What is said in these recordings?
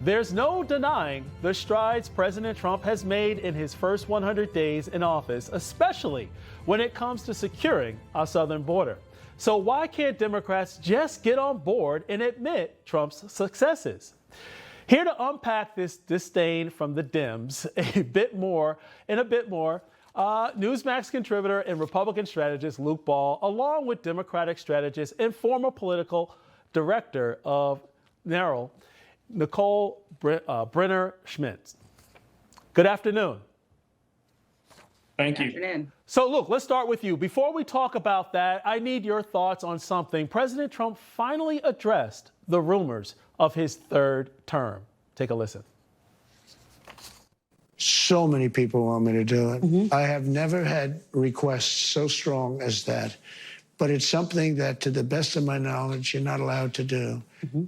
There's no denying the strides President Trump has made in his first 100 days in office, especially when it comes to securing our southern border. So why can't Democrats just get on board and admit Trump's successes? Here to unpack this disdain from the Dems a bit more, Newsmax contributor and Republican strategist Luke Ball, along with Democratic strategist and former political director of NARAL, Nicole Brener-Schmitz. Good afternoon. Thank you. Good afternoon. So, Luke, let's start with you. Before we talk about that, I need your thoughts on something. President Trump finally addressed the rumors of his third term. Take a listen. So many people want me to do it. I have never had requests so strong as that. But it's something that, to the best of my knowledge, you're not allowed to do.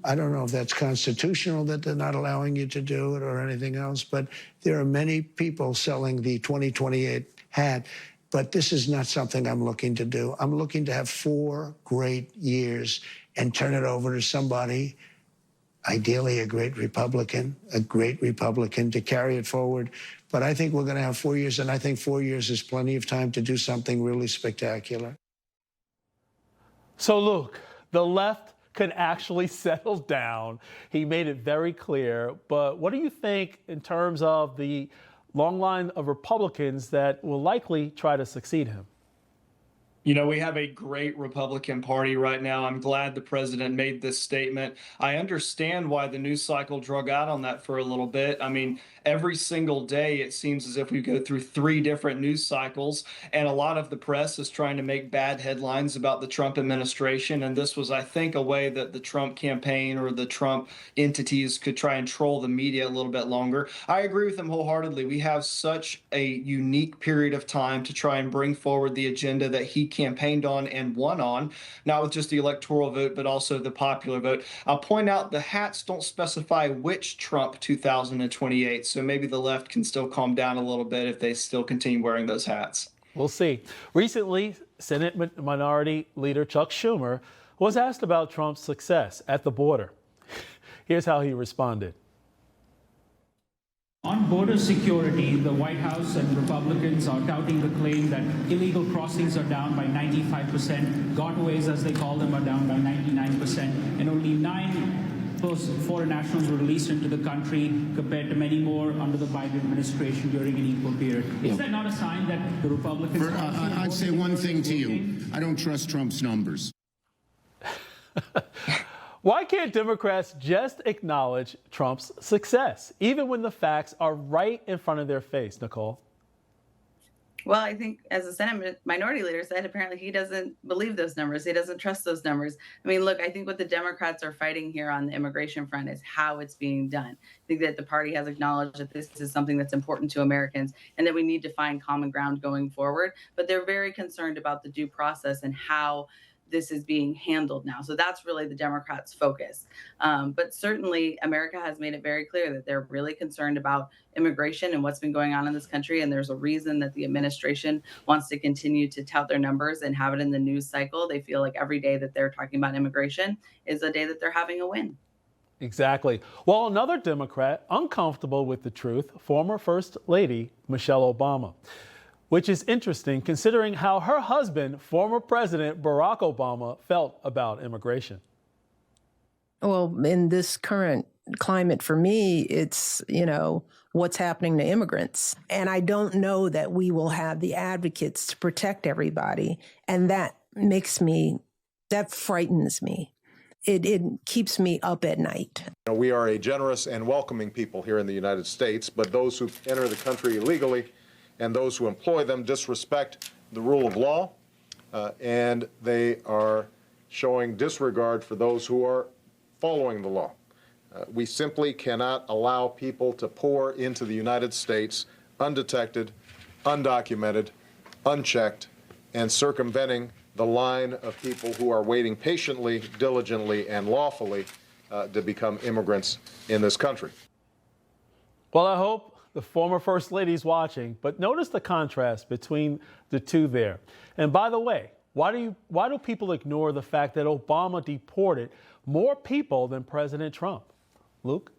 I don't know if that's constitutional that they're not allowing you to do it or anything else, but there are many people selling the 2028 hat. But this is not something I'm looking to do. I'm looking to have 4 great years and turn it over to somebody, ideally a great Republican to carry it forward. But I think we're going to have 4 years, and I think 4 years is plenty of time to do something really spectacular. So, Luke, the left can actually settle down. He made it very clear. But what do you think in terms of the long line of Republicans that will likely try to succeed him? You know, we have a great Republican Party right now. I'm glad the president made this statement. I understand why the news cycle drug out on that for a little bit. I mean, every single day, it seems as if we go through 3 different news cycles, and a lot of the press is trying to make bad headlines about the Trump administration. And this was, I think, a way that the Trump campaign or the Trump entities could try and troll the media a little bit longer. I agree with him wholeheartedly. We have such a unique period of time to try and bring forward the agenda that he campaigned on and won on, not with just the electoral vote, but also the popular vote. I'll point out the hats don't specify which Trump 2028, so maybe the left can still calm down a little bit if they still continue wearing those hats. We'll see. Recently, Senate Minority Leader Chuck Schumer was asked about Trump's success at the border. Here's how he responded. On border security, the White House and Republicans are touting the claim that illegal crossings are down by 95%, gotaways, as they call them, are down by 99%, and only 9 foreign nationals were released into the country compared to many more under the Biden administration during an equal period. Is that not a sign that the Republicans... I'd say one thing to you. I don't trust Trump's numbers. Why can't Democrats just acknowledge Trump's success, even when the facts are right in front of their face, Nicole? Well, I think as the Senate Minority Leader said, apparently he doesn't believe those numbers. He doesn't trust those numbers. I mean, look, I think what the Democrats are fighting here on the immigration front is how it's being done. I think that the party has acknowledged that this is something that's important to Americans and that we need to find common ground going forward. But they're very concerned about the due process and how this is being handled now. So that's really the Democrats' focus. But certainly America has made it very clear that they're really concerned about immigration and what's been going on in this country. And there's a reason that the administration wants to continue to tout their numbers and have it in the news cycle. They feel like every day that they're talking about immigration is a day that they're having a win. Exactly. Well, another Democrat uncomfortable with the truth, former First Lady Michelle Obama, which is interesting considering how her husband, former President Barack Obama, felt about immigration. Well, in this current climate, for me, it's, what's happening to immigrants. And I don't know that we will have the advocates to protect everybody. And that frightens me. It keeps me up at night. We are a generous and welcoming people here in the United States, but those who enter the country illegally and those who employ them disrespect the rule of law, and they are showing disregard for those who are following the law. We simply cannot allow people to pour into the United States undetected, undocumented, unchecked, and circumventing the line of people who are waiting patiently, diligently, and lawfully to become immigrants in this country. Well, I hope the former First Lady's watching, but notice the contrast between the two there. And by the way, why do people ignore the fact that Obama deported more people than President Trump? Luke?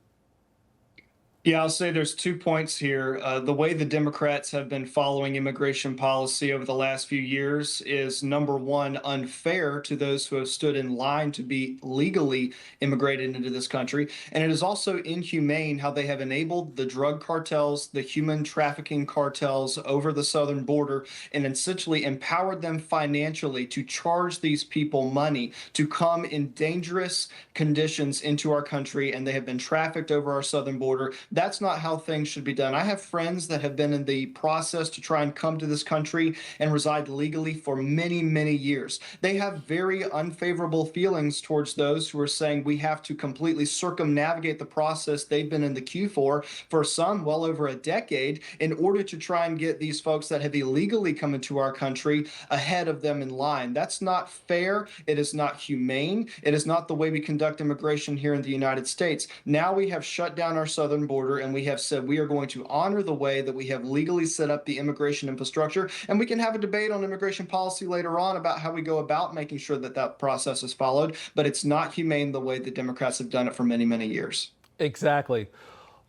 Yeah, I'll say there's 2 points here. The way the Democrats have been following immigration policy over the last few years is, number one, unfair to those who have stood in line to be legally immigrated into this country. And it is also inhumane how they have enabled the drug cartels, the human trafficking cartels over the southern border, and essentially empowered them financially to charge these people money to come in dangerous conditions into our country, and they have been trafficked over our southern border. That's not how things should be done. I have friends that have been in the process to try and come to this country and reside legally for many, many years. They have very unfavorable feelings towards those who are saying we have to completely circumnavigate the process they've been in the queue for some well over a decade, in order to try and get these folks that have illegally come into our country ahead of them in line. That's not fair. It is not humane. It is not the way we conduct immigration here in the United States. Now we have shut down our southern border, and we have said we are going to honor the way that we have legally set up the immigration infrastructure, and we can have a debate on immigration policy later on about how we go about making sure that that process is followed, but it's not humane the way the Democrats have done it for many, many years. Exactly.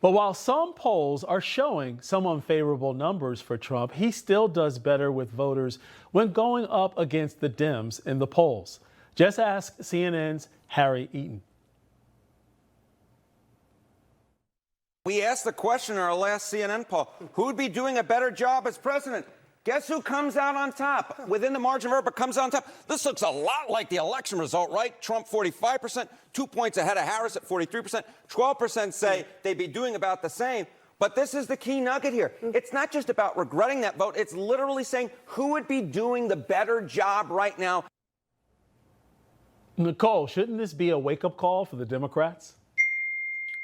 But while some polls are showing some unfavorable numbers for Trump, he still does better with voters when going up against the Dems in the polls. Just ask CNN's Harry Eaton. We asked the question in our last CNN poll, who would be doing a better job as president? Guess who comes out on top? Within the margin of error, but comes out on top. This looks a lot like the election result, right? Trump 45%, 2 points ahead of Harris at 43%. 12% say they'd be doing about the same. But this is the key nugget here. It's not just about regretting that vote. It's literally saying who would be doing the better job right now. Nicole, shouldn't this be a wake-up call for the Democrats?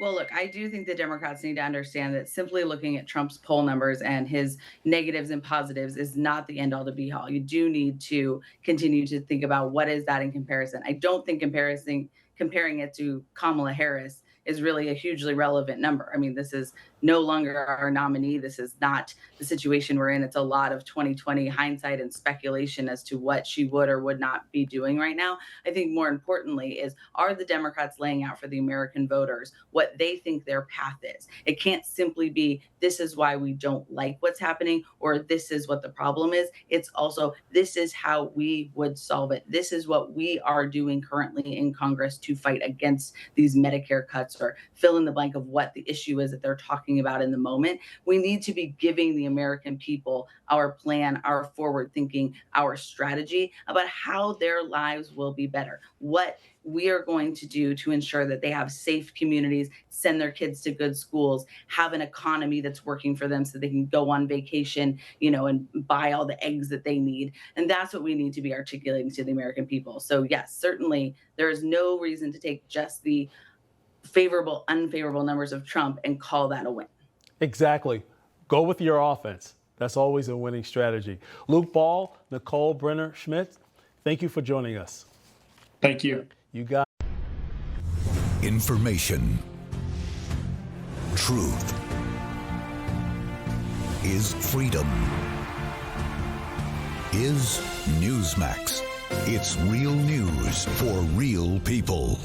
Well, look, I do think the Democrats need to understand that simply looking at Trump's poll numbers and his negatives and positives is not the end all to be all. You do need to continue to think about what is that in comparison. I don't think comparing it to Kamala Harris is really a hugely relevant number. I mean, this is no longer our nominee. This is not the situation we're in. It's a lot of 2020 hindsight and speculation as to what she would or would not be doing right now. I think more importantly is, are the Democrats laying out for the American voters what they think their path is? It can't simply be, this is why we don't like what's happening, or this is what the problem is. It's also, this is how we would solve it. This is what we are doing currently in Congress to fight against these Medicare cuts, or fill in the blank of what the issue is that they're talking about in the moment. We need to be giving the American people our plan, our forward thinking, our strategy about how their lives will be better, what we are going to do to ensure that they have safe communities, send their kids to good schools, have an economy that's working for them so they can go on vacation, and buy all the eggs that they need. And that's what we need to be articulating to the American people. So yes, certainly there is no reason to take just the favorable, unfavorable numbers of Trump and call that a win. Exactly. Go with your offense. That's always a winning strategy. Luke Ball, Nicole Brener-Schmitz, thank you for joining us. Thank you. You got information. Truth is freedom. Is Newsmax. It's real news for real people.